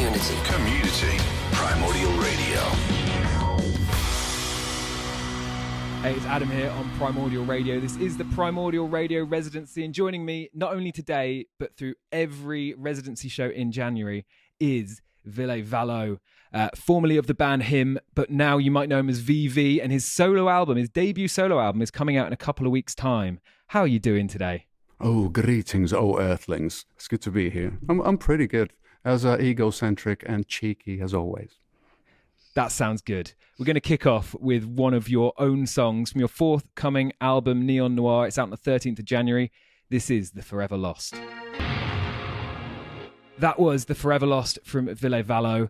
Community. Primordial Radio. Hey, it's Adam here on Primordial Radio. This is the Primordial Radio Residency, and joining me not only today, but through every residency show in January is Ville Valo, formerly of the band Him, but now you might know him as VV, and his solo album, his debut solo album, is coming out in a couple of weeks' time. How are you doing today? Oh, greetings, oh earthlings. It's good to be here. I'm pretty good, as egocentric and cheeky as always. That sounds good. We're going to kick off with one of your own songs from your forthcoming album, Neon Noir. It's out on the 13th of January. This is The Forever Lost. That was The Forever Lost from Ville Valo.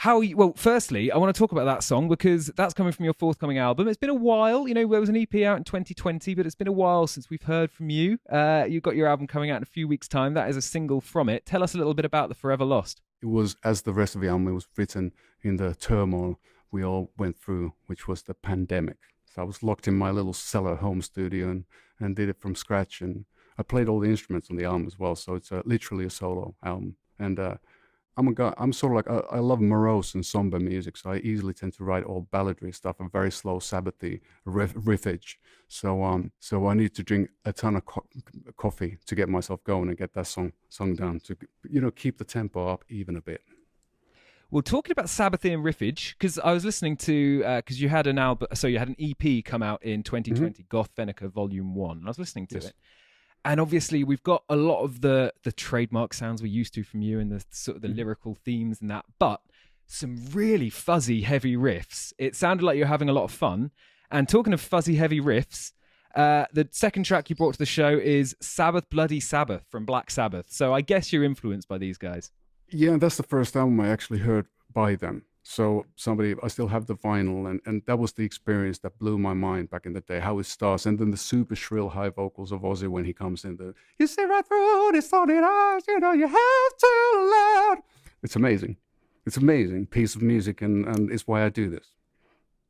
Well, firstly, I want to talk about that song because that's coming from your forthcoming album. It's been a while. You know, there was an EP out in 2020, but it's been a while since we've heard from you. You've got your album coming out in a few weeks' time. That is a single from it. Tell us a little bit about The Forever Lost. It was, as the rest of the album, it was written in the turmoil we all went through, which was the pandemic. So I was locked in my little cellar home studio and did it from scratch. And I played all the instruments on the album as well. So it's literally a solo album. And I'm a guy, I'm sort of like, I love morose and somber music. So I easily tend to write all balladry stuff and very slow Sabbathy riffage. So I need to drink a ton of coffee to get myself going and get that song down to, keep the tempo up even a bit. Well, talking about Sabbathy and riffage, because I was listening to, because you had an album, so you had an EP come out in 2020, Goth Venica Volume 1, and I was listening to it. And obviously, we've got a lot of the trademark sounds we're used to from you and the sort of the lyrical themes and that, but some really fuzzy, heavy riffs. It sounded like you're having a lot of fun. And talking of fuzzy, heavy riffs, the second track you brought to the show is Sabbath Bloody Sabbath from Black Sabbath. So I guess you're influenced by these guys. Yeah, that's the first album I actually heard by them. So I still have the vinyl, and that was the experience that blew my mind back in the day, how it starts, and then the super shrill high vocals of Ozzy when he comes in, you see right through this solid eyes, you have to loud. It's amazing. It's amazing piece of music, and it's why I do this.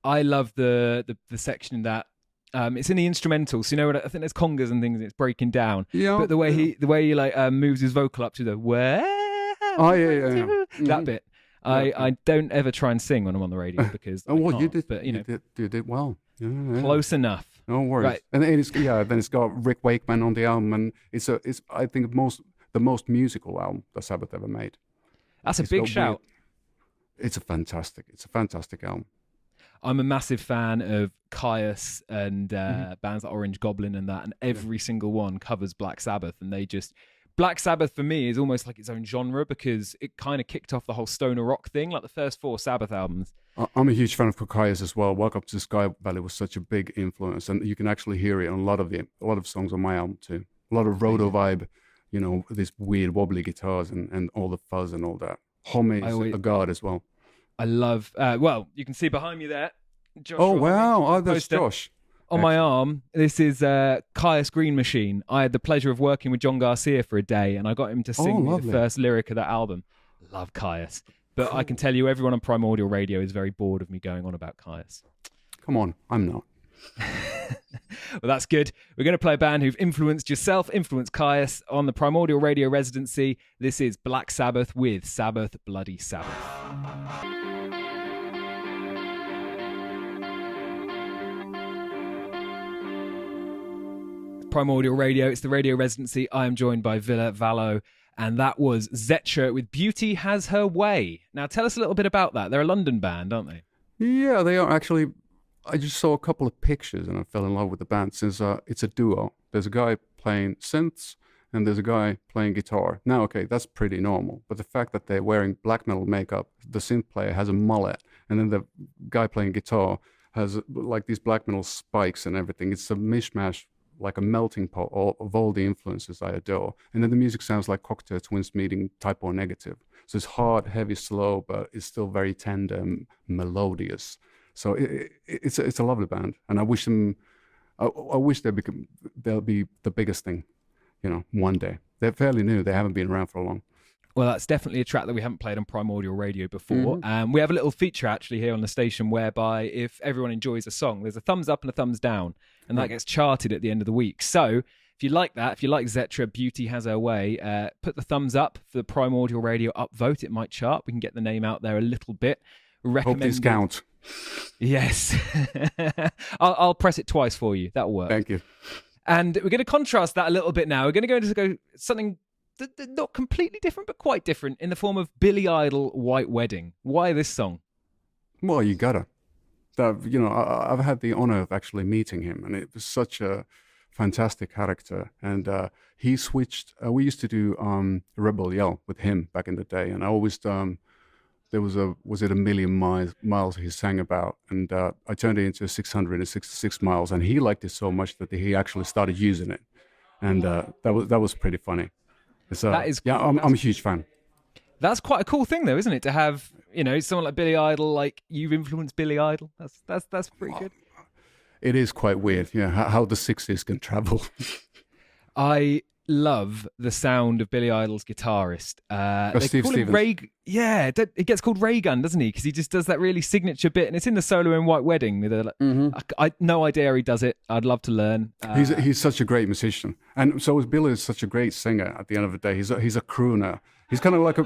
I love the section in that. It's in the instrumental, so I think there's congas and things, and it's breaking down. Yeah. But the way he like moves his vocal up to the where. Oh yeah. That bit. I don't ever try and sing when I'm on the radio because you did, but you did well. Yeah. Close enough. No worries. Right. And then it's got Rick Wakeman on the album, and it's I think the most musical album that Sabbath ever made. That's a big shout. It's a fantastic album. I'm a massive fan of Caius and bands like Orange Goblin and that, and every single one covers Black Sabbath, and Black Sabbath for me is almost like its own genre because it kind of kicked off the whole stoner rock thing, like the first 4 Sabbath albums. I'm a huge fan of Caius as well. Welcome to the Sky Valley was such a big influence, and you can actually hear it on a lot of songs on my album too. A lot of roto vibe, these weird wobbly guitars and all the fuzz and all that. Homie's a god as well. I love. You can see behind me there. Josh that's Josh. On my arm, this is Caius Green Machine. I had the pleasure of working with John Garcia for a day, and I got him to sing me the first lyric of that album. Love Caius. But I can tell you, everyone on Primordial Radio is very bored of me going on about Caius. Come on, I'm not. Well, that's good. We're going to play a band who've influenced yourself, influenced Caius on the Primordial Radio Residency. This is Black Sabbath with Sabbath Bloody Sabbath. Primordial Radio, it's the Radio Residency. I am joined by Ville Valo, and that was Zetcher with Beauty Has Her Way. Now tell us a little bit about that. They're a London band, aren't they? Yeah, they are actually. I just saw a couple of pictures and I fell in love with the band since it's a duo. There's a guy playing synths and there's a guy playing guitar. Now, okay, that's pretty normal, but the fact that they're wearing black metal makeup, the synth player has a mullet, and then the guy playing guitar has like these black metal spikes and everything. It's a mishmash, like a melting pot of all the influences I adore. And then the music sounds like Cocktail Twins meeting Type O Negative. So it's hard, heavy, slow, but it's still very tender and melodious. So it's a lovely band, and I wish them. I wish they'll be the biggest thing, one day. They're fairly new; they haven't been around for long. Well, that's definitely a track that we haven't played on Primordial Radio before. We have a little feature actually here on the station whereby if everyone enjoys a song, there's a thumbs up and a thumbs down, and that gets charted at the end of the week. So if you like that, if you like Zetra, Beauty Has Her Way, put the thumbs up for the Primordial Radio upvote. It might chart. We can get the name out there a little bit. Hope these count. Yes. I'll press it twice for you. That'll work. Thank you. And we're going to contrast that a little bit now. We're going to go into something not completely different, but quite different, in the form of Billy Idol, White Wedding. Why this song? Well, you gotta. I've had the honor of actually meeting him, and it was such a fantastic character. And he switched. We used to do Rebel Yell with him back in the day, and I always there was a million miles he sang about, and I turned it into 666 miles, and he liked it so much that he actually started using it, and that was pretty funny. That is cool. Yeah, I'm a huge fan. That's quite a cool thing, though, isn't it? To have someone like Billy Idol, like you've influenced Billy Idol. That's pretty good. It is quite weird, yeah, how the 60s can travel. I love the sound of Billy Idol's guitarist. They Steve call him Stevens. It gets called Ray Gun, doesn't he? Because he just does that really signature bit, and it's in the solo in White Wedding. With I no idea he does it. I'd love to learn. He's such a great musician, and so is Billy. Is such a great singer. At the end of the day, he's a crooner. He's kind of like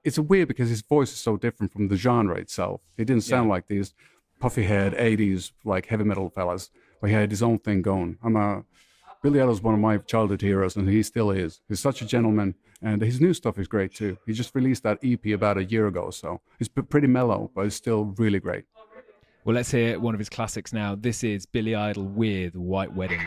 it's weird because his voice is so different from the genre itself. He didn't sound like these puffy-haired 80s like heavy metal fellas, but he had his own thing going. Billy Idol's one of my childhood heroes, and he still is. He's such a gentleman, and his new stuff is great too. He just released that EP about a year ago, so it's pretty mellow, but it's still really great. Well, let's hear one of his classics now. This is Billy Idol with White Wedding.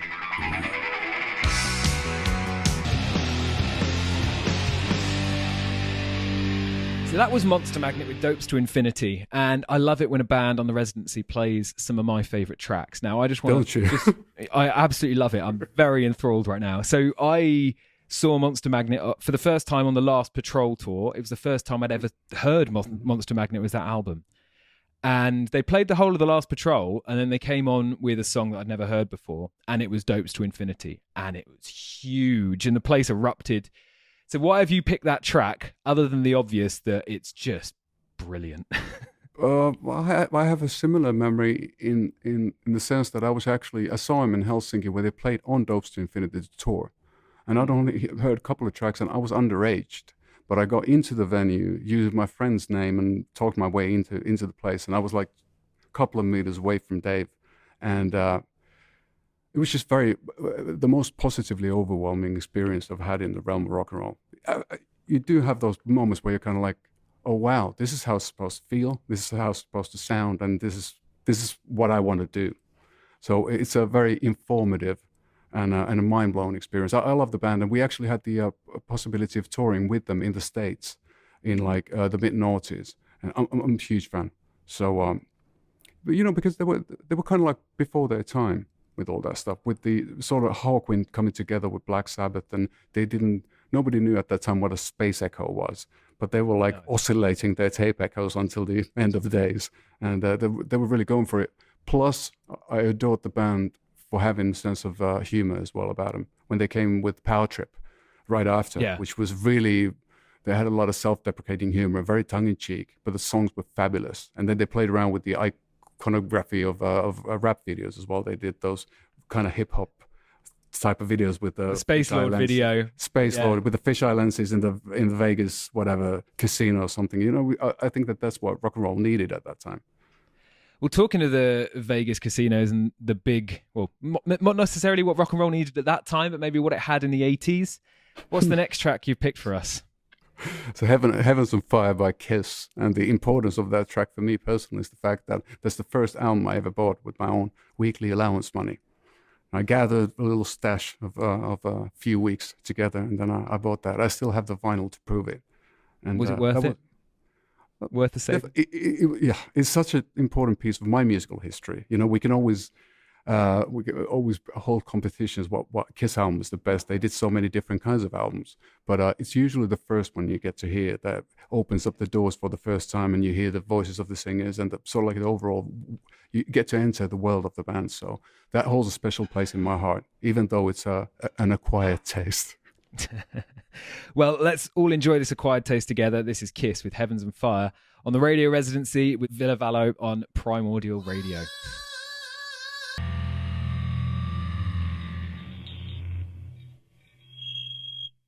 So that was Monster Magnet with Dopes to Infinity, and I love it when a band on the Residency plays some of my favourite tracks. Now, I just want to... I absolutely love it. I'm very enthralled right now. So I saw Monster Magnet for the first time on the last Patrol tour. It was the first time I'd ever heard Monster Magnet was that album. And they played the whole of the last Patrol, and then they came on with a song that I'd never heard before, and it was Dopes to Infinity, and it was huge, and the place erupted. So why have you picked that track, other than the obvious that it's just brilliant? I have a similar memory in the sense that I saw him in Helsinki where they played on Dopes to Infinity tour, and I'd only heard a couple of tracks, and I was underaged. But I got into the venue, used my friend's name, and talked my way into the place. And I was like a couple of meters away from Dave. And it was just the most positively overwhelming experience I've had in the realm of rock and roll. You do have those moments where you're kind of like, oh, wow, this is how it's supposed to feel. This is how it's supposed to sound. And this is what I want to do. So it's a very informative and a mind-blowing experience. I love the band, and we actually had the possibility of touring with them in the States in like the mid-noughties, and I'm a huge fan. So, but because they were kind of like before their time with all that stuff, with the sort of Hawkwind coming together with Black Sabbath, and nobody knew at that time what a space echo was, but they were like oscillating their tape echoes until the end of the days, and they were really going for it. Plus, I adored the band for having a sense of humor as well about them. When they came with Power Trip right after, which was really, they had a lot of self-deprecating humor, very tongue-in-cheek, but the songs were fabulous. And then they played around with the iconography of rap videos as well. They did those kind of hip-hop type of videos with the Space Lord video. Space Lord with the fisheye lenses in the Vegas whatever casino or something. I think that's what rock and roll needed at that time. Well, talking to the Vegas casinos and the big, well, not necessarily what rock and roll needed at that time, but maybe what it had in the 80s. What's the next track you picked for us? So Heavens on Fire by Kiss. And the importance of that track for me personally is the fact that that's the first album I ever bought with my own weekly allowance money. I gathered a little stash of a few weeks together, and then I bought that. I still have the vinyl to prove it. And was it worth it? Worth the save? Yeah, it's such an important piece of my musical history. We can always hold competitions. What Kiss album is the best? They did so many different kinds of albums, but it's usually the first one you get to hear that opens up the doors for the first time, and you hear the voices of the singers, and sort of like the overall, you get to enter the world of the band. So that holds a special place in my heart, even though it's an acquired taste. Well, let's all enjoy this acquired taste together. This is Kiss with Heavens and Fire on the Radio Residency with Ville Valo on Primordial Radio.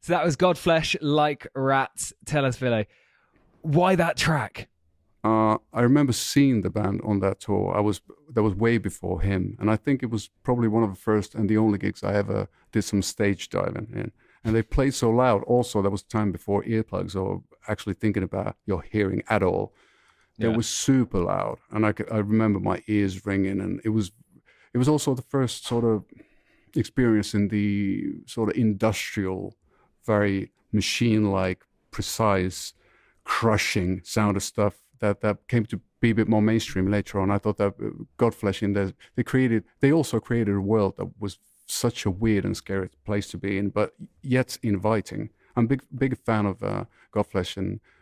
So that was Godflesh Like Rats. Tell us, Ville, why that track? I remember seeing the band on that tour. That was way before him, and I think it was probably one of the first and the only gigs I ever did some stage diving in. And they played so loud. Also, that was time before earplugs or actually thinking about your hearing at all. It was super loud, and I remember my ears ringing, and it was also the first sort of experience in the sort of industrial, very machine-like, precise, crushing sound of stuff that came to be a bit more mainstream later on. I thought that Godflesh in there, they also created a world that was such a weird and scary place to be in, but yet inviting. I'm big fan of Godflesh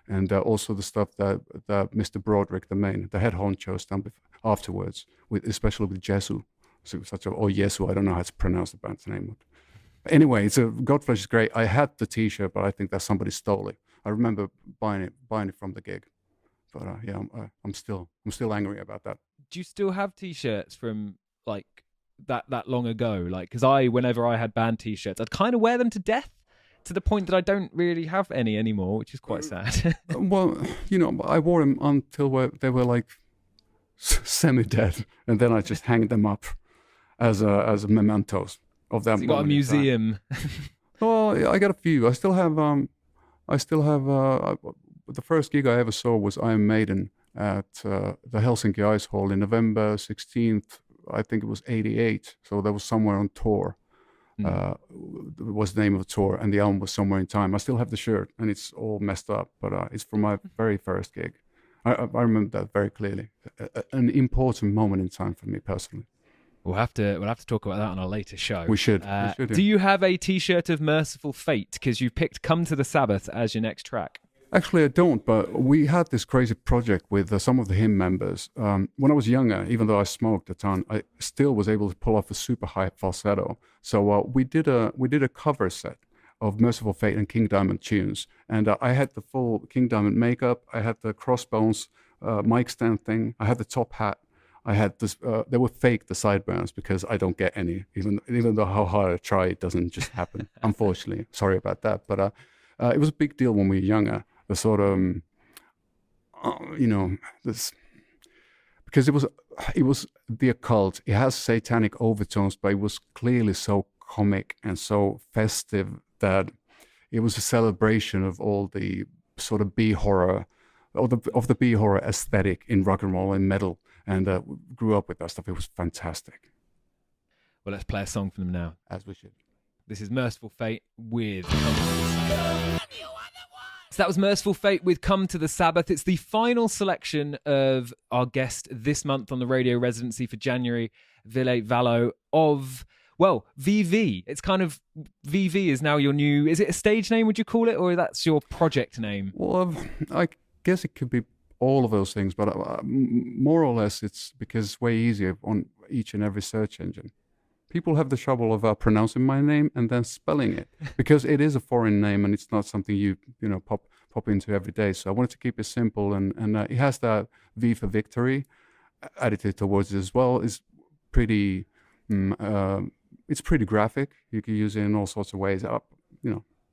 and also the stuff that Mr. Broderick, the head honcho, has done afterwards, especially with Jesu. So Jesu, I don't know how to pronounce the band's name. But anyway, Godflesh is great. I had the T-shirt, but I think that somebody stole it. I remember buying it from the gig. But I'm still angry about that. Do you still have T-shirts from like that long ago? Like, because whenever I had band T-shirts, I'd kind of wear them to death, to the point that I don't really have any anymore, which is quite sad. Well, I wore them until they were like semi-dead, and then I just hanged them up as mementos of that. So you got a museum. Well, I got a few. I still have. The first gig I ever saw was Iron Maiden at the Helsinki Ice Hall in November 16th. I think it was 88. So that was somewhere on tour. Was the name of the tour, and the album was Somewhere in Time. I still have the shirt, and it's all messed up, but it's from my very first gig. I remember that very clearly. An important moment in time for me personally. We'll have to talk about that on our later show. We should. Do you have a T-shirt of Merciful Fate? Because you've picked "Come to the Sabbath" as your next track. Actually, I don't, but we had this crazy project with some of the hymn members. When I was younger, even though I smoked a ton, I still was able to pull off a super high falsetto. So we did a cover set of Merciful Fate and King Diamond tunes. And I had the full King Diamond makeup. I had the crossbones mic stand thing. I had the top hat. I had this. They were fake, the sideburns, because I don't get any. Even though how hard I try, it doesn't just happen. Unfortunately, sorry about that. But it was a big deal when we were younger. The sort of, this, because it was the occult. It has satanic overtones, but it was clearly so comic and so festive that it was a celebration of all the sort of B horror, of the B horror aesthetic in rock and roll and metal, and grew up with that stuff. It was fantastic. Well, let's play a song from them now. As we should. This is Merciful Fate with... So that was Merciful Fate with Come to the Sabbath. It's the final selection of our guest this month on the radio residency for January, Ville Valo of, well, VV. It's kind of, VV is now your new, is it a stage name, would you call it? Or that's your project name? Well, I guess it could be all of those things, but more or less it's because it's way easier on each and every search engine. People have the trouble of pronouncing my name and then spelling it, because it is a foreign name and it's not something you pop into every day. So I wanted to keep it simple, and it has that V for victory attitude towards it as well. It's pretty graphic. You can use it in all sorts of ways.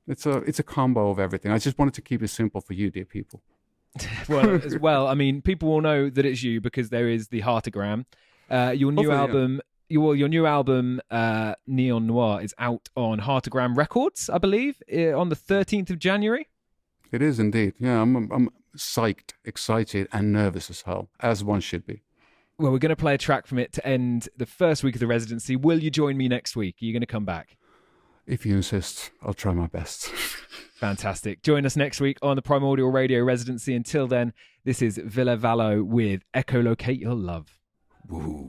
It's a combo of everything. I just wanted to keep it simple for you, dear people. Well, as well, I mean, people will know that it's you because there is the heartogram. Your new album. Yeah. Your new album, Neon Noir, is out on Heartogram Records, I believe, on the 13th of January. It is indeed. Yeah, I'm psyched, excited, and nervous as hell, as one should be. Well, we're going to play a track from it to end the first week of the residency. Will you join me next week? Are you going to come back? If you insist, I'll try my best. Fantastic. Join us next week on the Primordial Radio Residency. Until then, this is Ville Valo with Echolocate Your Love. Woohoo.